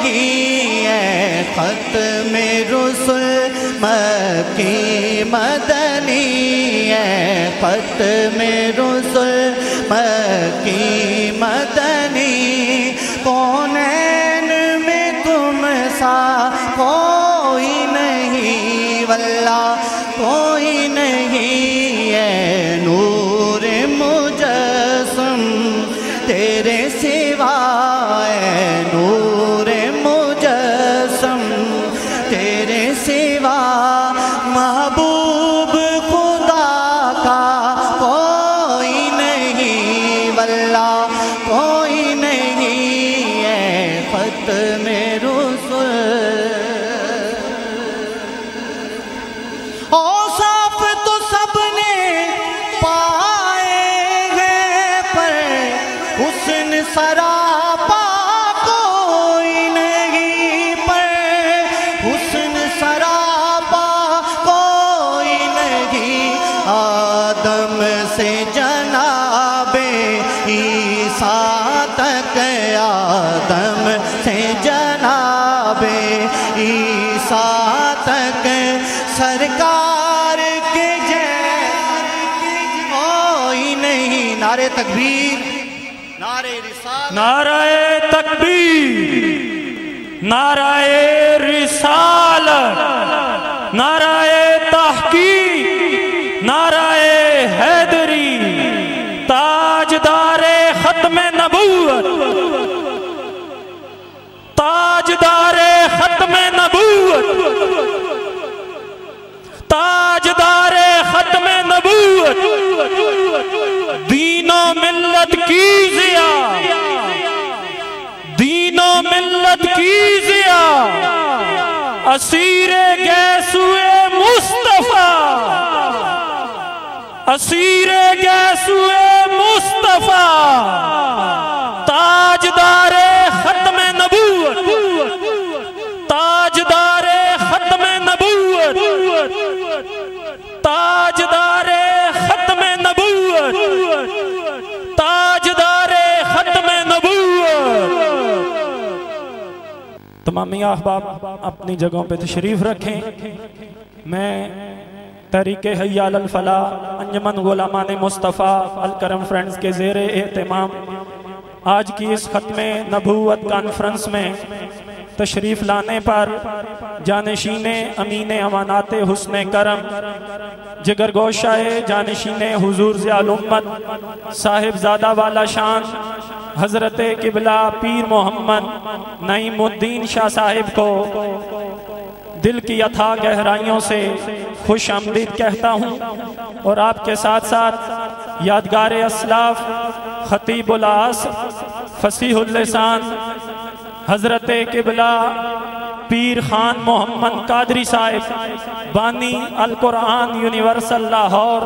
नहीं है ख़त्म रुसूल मक्की मदनी है ख़त्म रुसूल मक्की मदनी कौनैन में तुम सा कोई नहीं वल्लाह कोई नहीं है नूर मुजस्सम तेरे सिवा है नूर मुजस्सम तेरे सिवा महबूब खुदा का कोई नहीं वल्लाह कोई नहीं है ख़त्म रुसूल औसाफ तो सबने पाए हैं पर हुस्न सरापा कोई नहीं पर हुस्न सरापा कोई नहीं आदम से जनाबे ईसा तक आदम से जनाबे ईसा तक सरकार के कोई नहीं। नारे तकबीर नारे रिसालत नाराए तकबीर नाराए रिसालत नाराए तहकीक नाराए हैदरी ताजदारे खत्मे नबूवत ताजदारे खत्मे नबूवत ताजदारे खत्मे नबूवत दीनो मिल्लत की जिया दीनो मिल्लत की जिया असीरे गैसुए मुस्तफा असीरे गैसुए मुस्तफा ताजदारे खत्मे नबूवत ताजदारे खत्मे नबूवत ताजदारे खत्मे नबूवत ताजदारे खत्मे नबूवत। तमामी अहबाब अपनी जगहों पे तशरीफ रखें। मैं तहरीके हय्या अलल फलाह अंजुमन गुलामान मुस्तफ़ा अल करम फ्रेंड्स के ज़ेरे एहतमाम आज की इस खत्मे नबूवत कॉन्फ्रेंस में तशरीफ़ लाने पर जानशीने अमीने अमानाते हुस्ने करम जिगर गोशाए जानशीने हुजूर ज़ियाल उम्मत साहिबजादा वाला शान हज़रत किबला पीर मोहम्मद नईमुद्दीन शाह साहिब को दिल की अथाह गहराइयों से खुश आमदीद कहता हूँ और आपके साथ साथ यादगार असलाफ खतीबुल आस फसीहुल लिसान हज़रत किबला पीर खान मोहम्मद कादरी साहिब बानी अल कुरान यूनिवर्सल लाहौर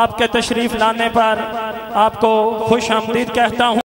आपके तशरीफ़ लाने पर आपको खुश आमदीद कहता हूँ।